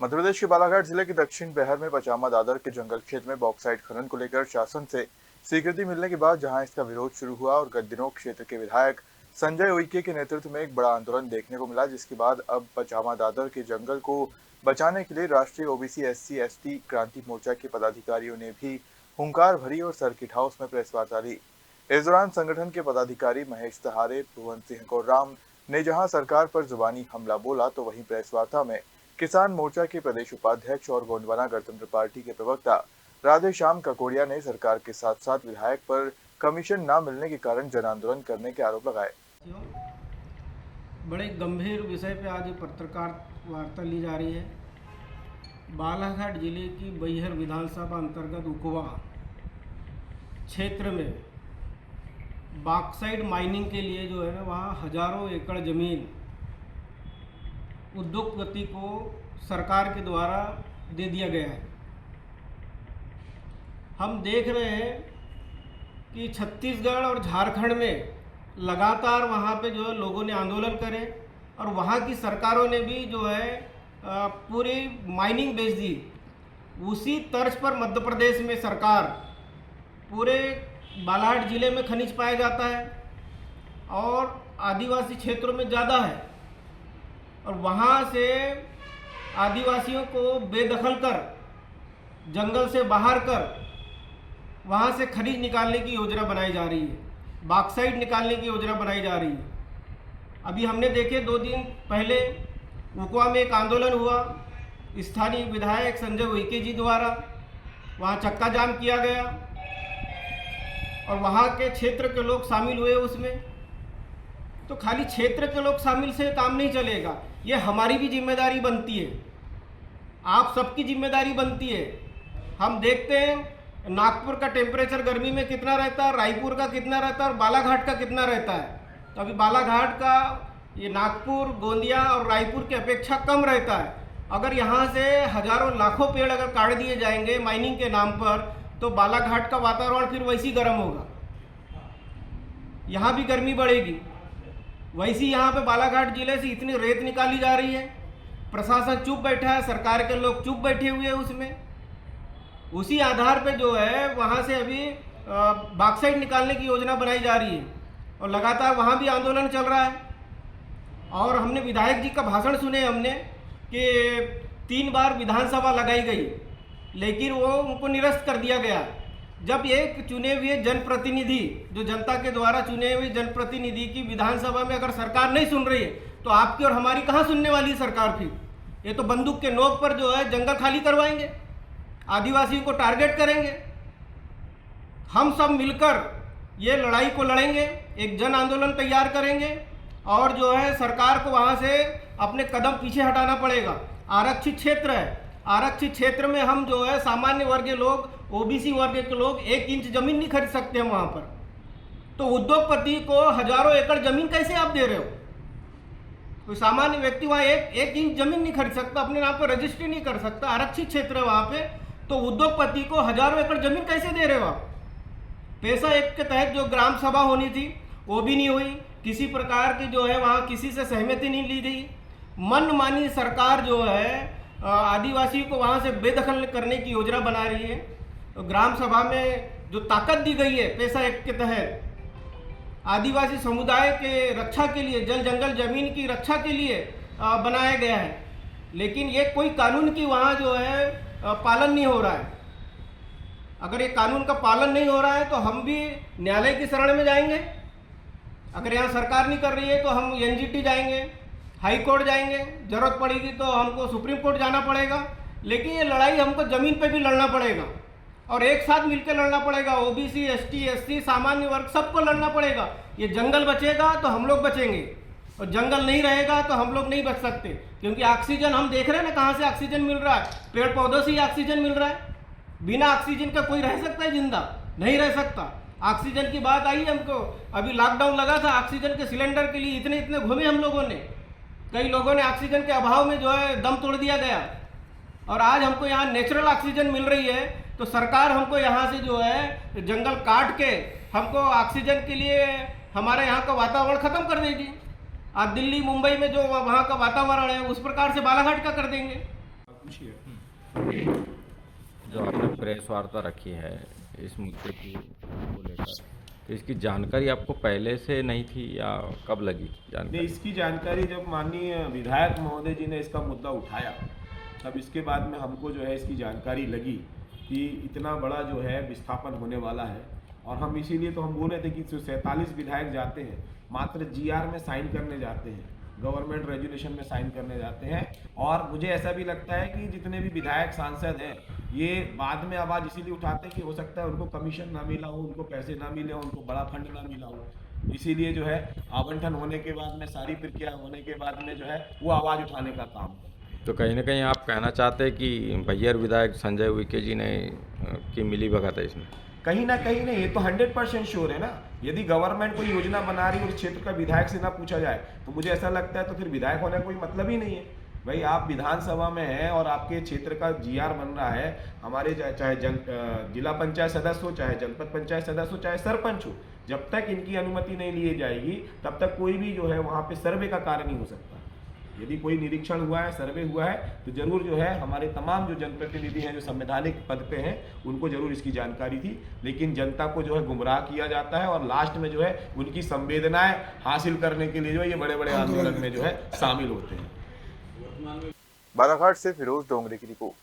मध्य प्रदेश के बालाघाट जिले के दक्षिण बिहार में पचामा दादर के जंगल क्षेत्र में बॉक्साइट खनन को लेकर शासन से स्वीकृति मिलने के बाद जहां इसका विरोध शुरू हुआ और गत दिनों क्षेत्र के विधायक संजय उइके के नेतृत्व में एक बड़ा आंदोलन देखने को मिला, जिसके बाद अब पचामा दादर के जंगल को बचाने के लिए राष्ट्रीय ओबीसी एससी एसटी क्रांति मोर्चा के पदाधिकारियों ने भी हुंकार भरी और सर्किट हाउस में प्रेस वार्ता ली। इस दौरान संगठन के पदाधिकारी महेश सहारे, भुवन सिंह कोर्राम ने जहां सरकार पर जुबानी हमला बोला, तो वहीं प्रेस वार्ता में किसान मोर्चा के प्रदेश उपाध्यक्ष और गोंडवाना गणतंत्र पार्टी के प्रवक्ता राधेश्याम ककोड़िया ने सरकार के साथ साथ विधायक पर कमीशन न मिलने के कारण जन आंदोलन करने के आरोप लगाए। बड़े गंभीर विषय पे आज पत्रकार वार्ता ली जा रही है। बालाघाट जिले की बैहर विधानसभा अंतर्गत उकवा क्षेत्र में बॉक्साइट माइनिंग के लिए जो है ना, वहाँ हजारों एकड़ ज़मीन उद्योगपति को सरकार के द्वारा दे दिया गया है। हम देख रहे हैं कि छत्तीसगढ़ और झारखंड में लगातार वहाँ पे जो है लोगों ने आंदोलन करे और वहाँ की सरकारों ने भी जो है पूरी माइनिंग बेच दी। उसी तर्ज पर मध्य प्रदेश में सरकार पूरे बालाघाट जिले में खनिज पाया जाता है और आदिवासी क्षेत्रों में ज़्यादा है, और वहाँ से आदिवासियों को बेदखल कर, जंगल से बाहर कर वहाँ से खनिज निकालने की योजना बनाई जा रही है, बॉक्साइट निकालने की योजना बनाई जा रही है। अभी हमने देखे 2 दिन पहले उकवा में एक आंदोलन हुआ, स्थानीय विधायक संजय उइके जी द्वारा वहाँ चक्का जाम किया गया और वहाँ के क्षेत्र के लोग शामिल हुए उसमें। तो खाली क्षेत्र के लोग शामिल से काम नहीं चलेगा, ये हमारी भी जिम्मेदारी बनती है, आप सबकी जिम्मेदारी बनती है। हम देखते हैं नागपुर का टेम्परेचर गर्मी में कितना रहता है, रायपुर का कितना रहता है और बालाघाट का कितना रहता है। तो अभी बालाघाट का ये नागपुर, गोंदिया और रायपुर की अपेक्षा कम रहता है। अगर यहाँ से हजारों लाखों पेड़ अगर काट दिए जाएंगे माइनिंग के नाम पर, तो बालाघाट का वातावरण फिर वैसी गर्म होगा, यहाँ भी गर्मी बढ़ेगी। वैसी यहाँ पे बालाघाट जिले से इतनी रेत निकाली जा रही है, प्रशासन चुप बैठा है, सरकार के लोग चुप बैठे हुए हैं उसमें। उसी आधार पे जो है वहाँ से अभी बॉक्साइट निकालने की योजना बनाई जा रही है और लगातार वहाँ भी आंदोलन चल रहा है। और हमने विधायक जी का भाषण सुने हमने कि 3 बार विधानसभा लगाई गई, लेकिन वो उनको निरस्त कर दिया गया। जब एक चुने हुए जनप्रतिनिधि, जो जनता के द्वारा चुने हुए जनप्रतिनिधि की विधानसभा में अगर सरकार नहीं सुन रही है, तो आपकी और हमारी कहाँ सुनने वाली सरकार फिर? ये तो बंदूक के नोक पर जो है जंगल खाली करवाएंगे, आदिवासियों को टारगेट करेंगे। हम सब मिलकर ये लड़ाई को लड़ेंगे, एक जन आंदोलन तैयार करेंगे और जो है सरकार को वहाँ से अपने कदम पीछे हटाना पड़ेगा। आरक्षित क्षेत्र है, आरक्षित क्षेत्र में हम जो है सामान्य वर्ग के लोग, ओबीसी वर्ग के लोग 1 इंच जमीन नहीं खरीद सकते हम वहाँ पर। तो उद्योगपति को हजारों एकड़ जमीन कैसे आप दे रहे हो? कोई सामान्य व्यक्ति वहाँ एक इंच जमीन नहीं खरीद सकता, अपने नाम पर रजिस्ट्री नहीं कर सकता, आरक्षित क्षेत्र है वहाँ पे। तो उद्योगपति को हजारों एकड़ जमीन कैसे दे रहे हो आप? पैसा एक के तहत जो ग्राम सभा होनी थी वो भी नहीं हुई, किसी प्रकार की जो है वहाँ किसी से सहमति नहीं ली गई। मनमानी सरकार जो है आदिवासी को वहाँ से बेदखल करने की योजना बना रही है। तो ग्राम सभा में जो ताकत दी गई है पैसा एक के तहत आदिवासी समुदाय के रक्षा के लिए, जल जंगल जमीन की रक्षा के लिए बनाया गया है, लेकिन ये कोई कानून की वहाँ जो है पालन नहीं हो रहा है। अगर ये कानून का पालन नहीं हो रहा है तो हम भी न्यायालय की शरण में जाएंगे। अगर यहाँ सरकार नहीं कर रही है तो हम एनजीटी जाएंगे, हाई कोर्ट जाएंगे, जरूरत पड़ेगी तो हमको सुप्रीम कोर्ट जाना पड़ेगा। लेकिन ये लड़ाई हमको ज़मीन पे भी लड़ना पड़ेगा और एक साथ मिलकर लड़ना पड़ेगा। ओबीसी, एसटी, एससी, सामान्य वर्ग सबको लड़ना पड़ेगा। ये जंगल बचेगा तो हम लोग बचेंगे और जंगल नहीं रहेगा तो हम लोग नहीं बच सकते, क्योंकि ऑक्सीजन हम देख रहे हैं ना कहाँ से ऑक्सीजन मिल रहा है, पेड़ पौधों से ही ऑक्सीजन मिल रहा है। बिना ऑक्सीजन का कोई रह सकता है जिंदा? नहीं रह सकता। ऑक्सीजन की बात आई हमको, अभी लॉकडाउन लगा था, ऑक्सीजन के सिलेंडर के लिए इतने इतने घूमे हम लोगों ने। कई लोगों ने ऑक्सीजन के अभाव में जो है दम तोड़ दिया गया और आज हमको यहाँ नेचुरल ऑक्सीजन मिल रही है। तो सरकार हमको यहाँ से जो है जंगल काट के हमको ऑक्सीजन के लिए हमारे यहाँ का वातावरण ख़त्म कर देगी। आज दिल्ली, मुंबई में जो वहाँ का वातावरण है उस प्रकार से बालाघाट का कर देंगे। पूछिए। जो आपने प्रेस वार्ता रखी है इस मुद्दे को लेकर, तो इसकी जानकारी आपको पहले से नहीं थी या कब लगी नहीं, जानकारी? इसकी जानकारी जब माननीय विधायक महोदय जी ने इसका मुद्दा उठाया, तब इसके बाद में हमको जो है इसकी जानकारी लगी कि इतना बड़ा जो है विस्थापन होने वाला है। और हम इसीलिए तो हम बोल रहे थे कि 47 विधायक जाते हैं, मात्र जीआर में साइन करने जाते हैं, गवर्नमेंट रेजुलेशन में साइन करने जाते हैं। और मुझे ऐसा भी लगता है कि जितने भी विधायक सांसद हैं ये बाद में आवाज़ इसीलिए उठाते हैं कि हो सकता है उनको कमीशन ना मिला हो, उनको पैसे ना मिले हो, उनको बड़ा फंड ना मिला हो, इसीलिए जो है आवंटन होने के बाद में सारी प्रक्रिया होने के बाद में जो है वो आवाज़ उठाने का काम करते हैं। तो कहीं ना कहीं आप कहना चाहते हैं कि बैयर विधायक संजय उइके जी ने की मिली भगत है इसमें? कहीं ना कहीं नहीं, ये तो 100% श्योर है ना। यदि गवर्नमेंट कोई योजना बना रही है और इस क्षेत्र का विधायक से ना पूछा जाए तो मुझे ऐसा लगता है तो फिर विधायक होने का कोई मतलब ही नहीं है। भाई आप विधानसभा में हैं और आपके क्षेत्र का जीआर बन रहा है, हमारे चाहे जिला पंचायत सदस्य हो, चाहे जनपद पंचायत सदस्य हो, चाहे सरपंच हो, जब तक इनकी अनुमति नहीं ली जाएगी तब तक कोई भी जो है वहाँ पे सर्वे का कार्य नहीं हो सकता। यदि कोई निरीक्षण हुआ है, सर्वे हुआ है, तो जरूर जो है हमारे तमाम जो जनप्रतिनिधि हैं जो संवैधानिक पद पे हैं उनको जरूर इसकी जानकारी थी। लेकिन जनता को जो है गुमराह किया जाता है और लास्ट में जो है उनकी संवेदनाएं हासिल करने के लिए जो है ये बड़े बड़े आंदोलन में जो है शामिल होते हैं। बालाघाट से फिरोज डोंगरे की रिपोर्ट।